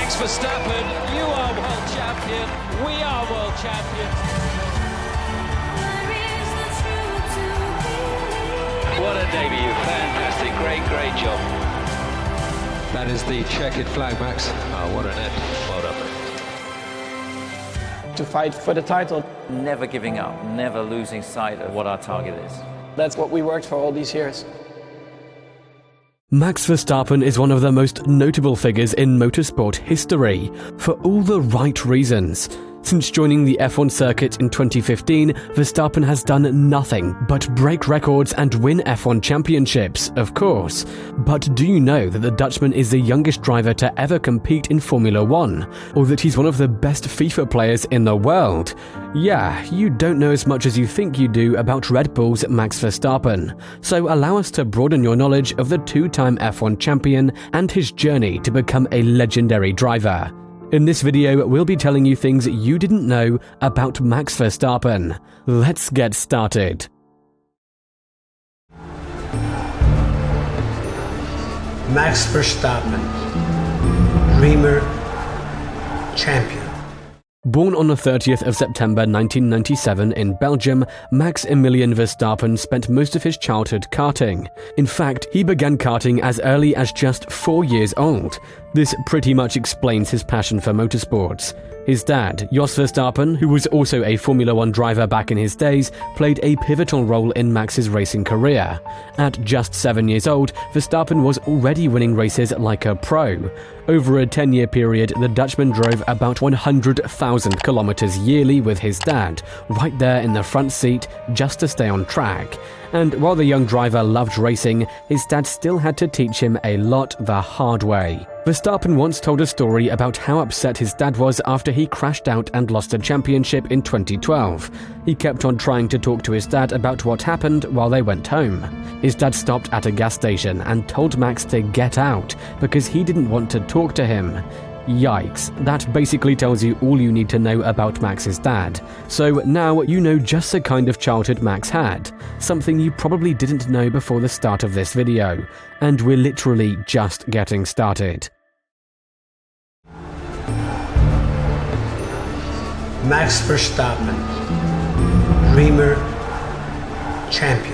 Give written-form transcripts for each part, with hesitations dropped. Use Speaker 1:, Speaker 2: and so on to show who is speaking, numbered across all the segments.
Speaker 1: Max Verstappen, you are world champion. We are world champions.
Speaker 2: What a debut. Fantastic. Great job.
Speaker 3: That is the checkered flag, Max.
Speaker 2: Oh, what an end. Well done.
Speaker 4: To fight for the title.
Speaker 5: Never giving up, never losing sight of what our target is.
Speaker 4: That's what we worked for all these years.
Speaker 6: Max Verstappen is one of the most notable figures in motorsport history, for all the right reasons. Since joining the F1 circuit in 2015, Verstappen has done nothing but break records and win F1 championships, of course. But do you know that the Dutchman is the youngest driver to ever compete in Formula 1? Or that he's one of the best FIFA players in the world? Yeah, you don't know as much as you think you do about Red Bull's Max Verstappen. So allow us to broaden your knowledge of the two-time F1 champion and his journey to become a legendary driver. In this video, we'll be telling you things you didn't know about Max Verstappen. Let's get started.
Speaker 7: Max Verstappen, dreamer, champion.
Speaker 6: Born on the 30th of September 1997 in Belgium, Max Emilian Verstappen spent most of his childhood karting. In fact, he began karting as early as just 4 years old. This pretty much explains his passion for motorsports. His dad, Jos Verstappen, who was also a Formula 1 driver back in his days, played a pivotal role in Max's racing career. At just 7 years old, Verstappen was already winning races like a pro. Over a 10-year period, the Dutchman drove about 100,000 kilometers yearly with his dad, right there in the front seat, just to stay on track. And while the young driver loved racing, his dad still had to teach him a lot the hard way. Verstappen once told a story about how upset his dad was after he crashed out and lost a championship in 2012. He kept on trying to talk to his dad about what happened while they went home. His dad stopped at a gas station and told Max to get out because he didn't want to talk to him. Yikes, that basically tells you all you need to know about Max's dad. So now you know just the kind of childhood Max had, something you probably didn't know before the start of this video. And we're literally just getting started.
Speaker 7: Max Verstappen, dreamer, champion.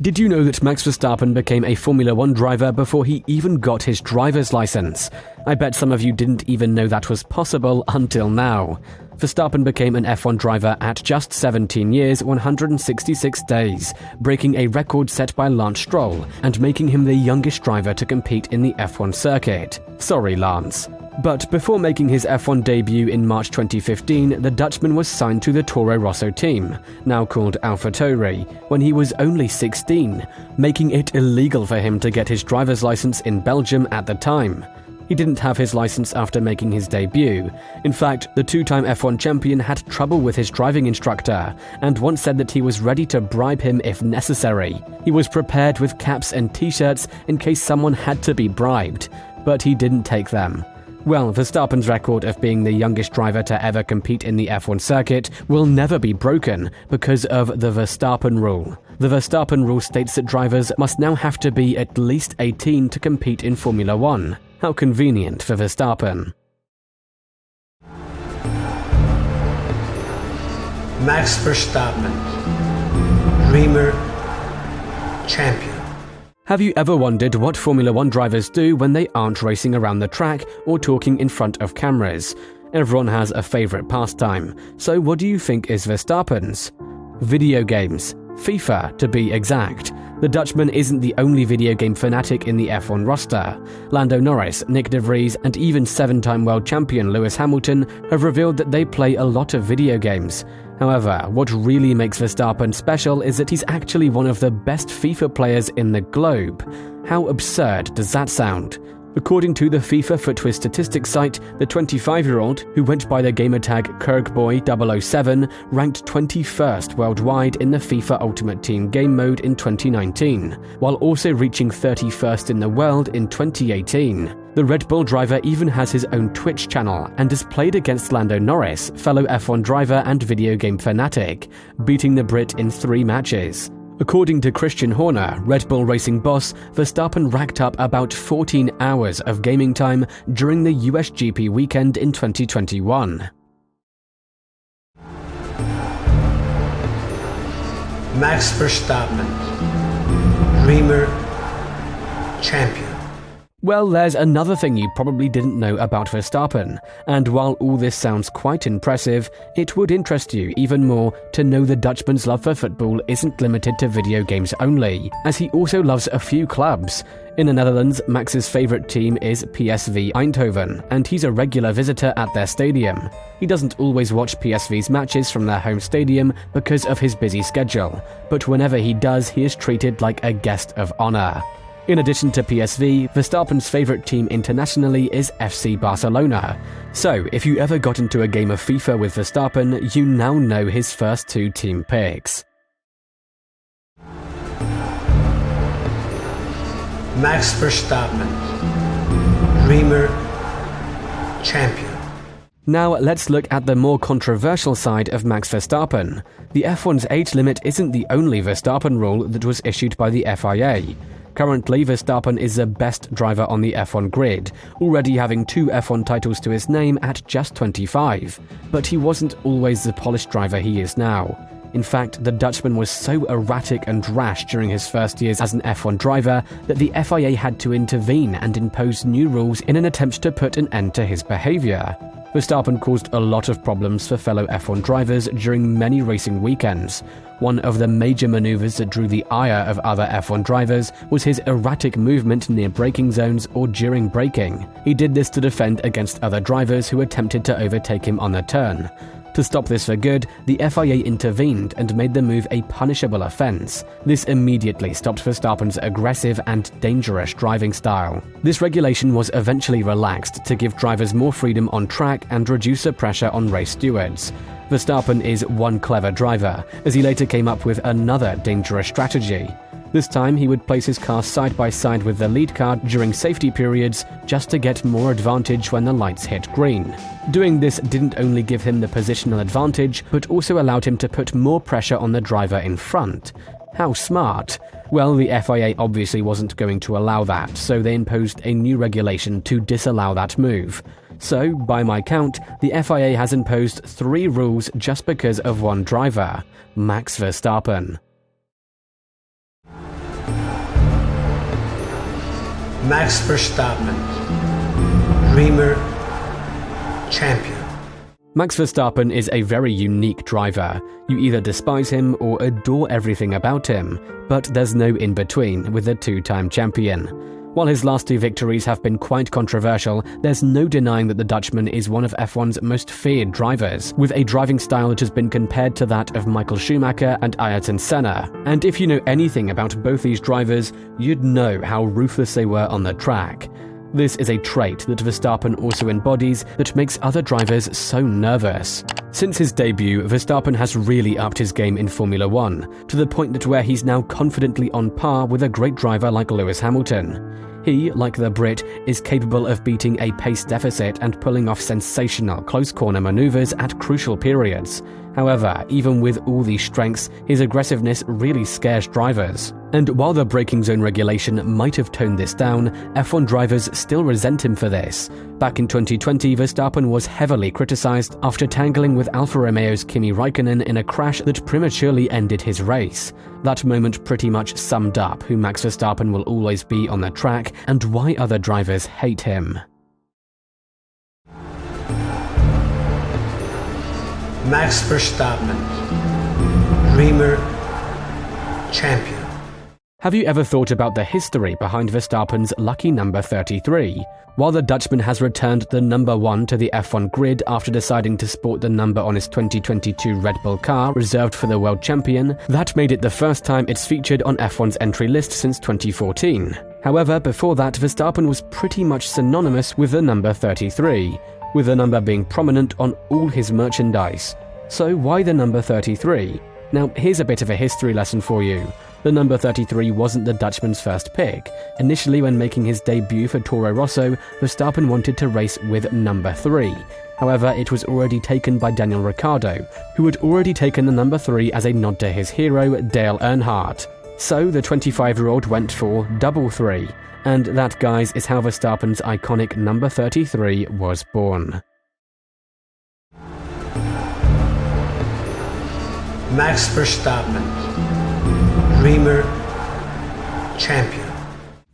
Speaker 6: Did you know that Max Verstappen became a Formula 1 driver before he even got his driver's license? I bet some of you didn't even know that was possible until now. Verstappen became an F1 driver at just 17 years, 166 days, breaking a record set by Lance Stroll and making him the youngest driver to compete in the F1 circuit. Sorry, Lance. But before making his F1 debut in March 2015, the Dutchman was signed to the Toro Rosso team, now called AlphaTauri, when he was only 16, making it illegal for him to get his driver's license in Belgium at the time. He didn't have his license after making his debut. In fact, the two-time F1 champion had trouble with his driving instructor, and once said that he was ready to bribe him if necessary. He was prepared with caps and t-shirts in case someone had to be bribed, but he didn't take them. Well, Verstappen's record of being the youngest driver to ever compete in the F1 circuit will never be broken because of the Verstappen rule. The Verstappen rule states that drivers must now have to be at least 18 to compete in Formula 1. How convenient for Verstappen.
Speaker 7: Max Verstappen, dreamer, champion.
Speaker 6: Have you ever wondered what Formula 1 drivers do when they aren't racing around the track or talking in front of cameras? Everyone has a favorite pastime, so what do you think is Verstappen's? Video games. FIFA, to be exact. The Dutchman isn't the only video game fanatic in the F1 roster. Lando Norris, Nick de Vries, and even 7-time world champion Lewis Hamilton have revealed that they play a lot of video games. However, what really makes Verstappen special is that he's actually one of the best FIFA players in the globe. How absurd does that sound? According to the FIFA Footwear statistics site, the 25-year-old, who went by the gamertag KirkBoy007, ranked 21st worldwide in the FIFA Ultimate Team game mode in 2019, while also reaching 31st in the world in 2018. The Red Bull driver even has his own Twitch channel and has played against Lando Norris, fellow F1 driver and video game fanatic, beating the Brit in 3 matches. According to Christian Horner, Red Bull Racing boss, Verstappen racked up about 14 hours of gaming time during the US GP weekend in 2021.
Speaker 7: Max Verstappen, dreamer, champion.
Speaker 6: Well, there's another thing you probably didn't know about Verstappen, and while all this sounds quite impressive, it would interest you even more to know the Dutchman's love for football isn't limited to video games only, as he also loves a few clubs. In the Netherlands, Max's favourite team is PSV Eindhoven, and he's a regular visitor at their stadium. He doesn't always watch PSV's matches from their home stadium because of his busy schedule, but whenever he does, he is treated like a guest of honour. In addition to PSV, Verstappen's favourite team internationally is FC Barcelona. So, if you ever got into a game of FIFA with Verstappen, you now know his first two team picks.
Speaker 7: Max Verstappen, dreamer, champion.
Speaker 6: Now let's look at the more controversial side of Max Verstappen. The F1's age limit isn't the only Verstappen rule that was issued by the FIA. Currently, Verstappen is the best driver on the F1 grid, already having 2 F1 titles to his name at just 25. But he wasn't always the polished driver he is now. In fact, the Dutchman was so erratic and rash during his first years as an F1 driver that the FIA had to intervene and impose new rules in an attempt to put an end to his behaviour. Verstappen caused a lot of problems for fellow F1 drivers during many racing weekends. One of the major maneuvers that drew the ire of other F1 drivers was his erratic movement near braking zones or during braking. He did this to defend against other drivers who attempted to overtake him on a turn. To stop this for good, the FIA intervened and made the move a punishable offence. This immediately stopped Verstappen's aggressive and dangerous driving style. This regulation was eventually relaxed to give drivers more freedom on track and reduce the pressure on race stewards. Verstappen is one clever driver, as he later came up with another dangerous strategy. This time, he would place his car side by side with the lead car during safety periods just to get more advantage when the lights hit green. Doing this didn't only give him the positional advantage, but also allowed him to put more pressure on the driver in front. How smart! Well, the FIA obviously wasn't going to allow that, so they imposed a new regulation to disallow that move. So, by my count, the FIA has imposed 3 rules just because of one driver, Max Verstappen.
Speaker 7: Max Verstappen, dreamer, champion.
Speaker 6: Max Verstappen is a very unique driver. You either despise him or adore everything about him, but there's no in-between with the 2-time champion. While his last 2 victories have been quite controversial, there's no denying that the Dutchman is one of F1's most feared drivers, with a driving style that has been compared to that of Michael Schumacher and Ayrton Senna. And if you know anything about both these drivers, you'd know how ruthless they were on the track. This is a trait that Verstappen also embodies that makes other drivers so nervous. Since his debut, Verstappen has really upped his game in Formula 1, to the point that where he's now confidently on par with a great driver like Lewis Hamilton. He, like the Brit, is capable of beating a pace deficit and pulling off sensational close-corner maneuvers at crucial periods. However, even with all these strengths, his aggressiveness really scares drivers. And while the braking zone regulation might have toned this down, F1 drivers still resent him for this. Back in 2020, Verstappen was heavily criticised after tangling with Alfa Romeo's Kimi Raikkonen in a crash that prematurely ended his race. That moment pretty much summed up who Max Verstappen will always be on the track and why other drivers hate him.
Speaker 7: Max Verstappen, dreamer, champion.
Speaker 6: Have you ever thought about the history behind Verstappen's lucky number 33? While the Dutchman has returned the number 1 to the F1 grid after deciding to sport the number on his 2022 Red Bull car reserved for the world champion, that made it the first time it's featured on F1's entry list since 2014. However, before that, Verstappen was pretty much synonymous with the number 33, with the number being prominent on all his merchandise. So why the number 33? Now, here's a bit of a history lesson for you. The number 33 wasn't the Dutchman's first pick. Initially, when making his debut for Toro Rosso, Verstappen wanted to race with number 3. However, it was already taken by Daniel Ricciardo, who had already taken the number 3 as a nod to his hero, Dale Earnhardt. So the 25-year-old went for double 3. And that, guys, is how Verstappen's iconic number 33 was born.
Speaker 7: Max Verstappen, Dreamer, Champion.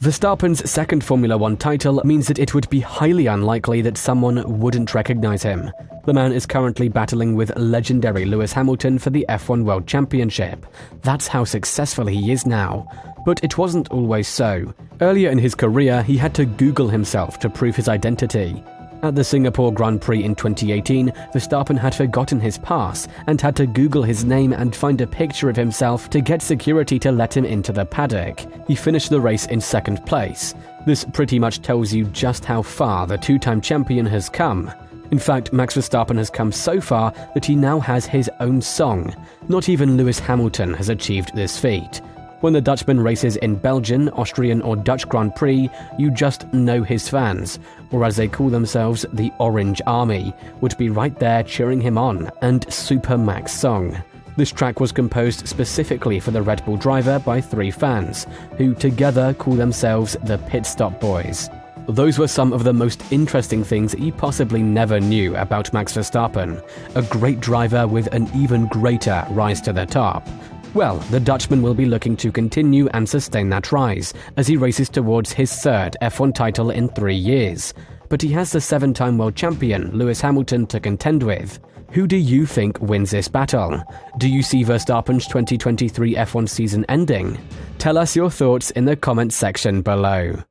Speaker 6: Verstappen's second Formula One title means that it would be highly unlikely that someone wouldn't recognize him. The man is currently battling with legendary Lewis Hamilton for the F1 World Championship. That's how successful he is now. But it wasn't always so. Earlier in his career, he had to Google himself to prove his identity. At the Singapore Grand Prix in 2018, Verstappen had forgotten his pass and had to Google his name and find a picture of himself to get security to let him into the paddock. He finished the race in second place. This pretty much tells you just how far the two-time champion has come. In fact, Max Verstappen has come so far that he now has his own song. Not even Lewis Hamilton has achieved this feat. When the Dutchman races in Belgian, Austrian or Dutch Grand Prix, you just know his fans, or as they call themselves, the Orange Army, would be right there cheering him on, and Super Max song. This track was composed specifically for the Red Bull driver by 3 fans, who together call themselves the Pit Stop Boys. Those were some of the most interesting things that you possibly never knew about Max Verstappen, a great driver with an even greater rise to the top. Well, the Dutchman will be looking to continue and sustain that rise as he races towards his third F1 title in 3 years. But he has the 7-time world champion Lewis Hamilton to contend with. Who do you think wins this battle? Do you see Verstappen's 2023 F1 season ending? Tell us your thoughts in the comments section below.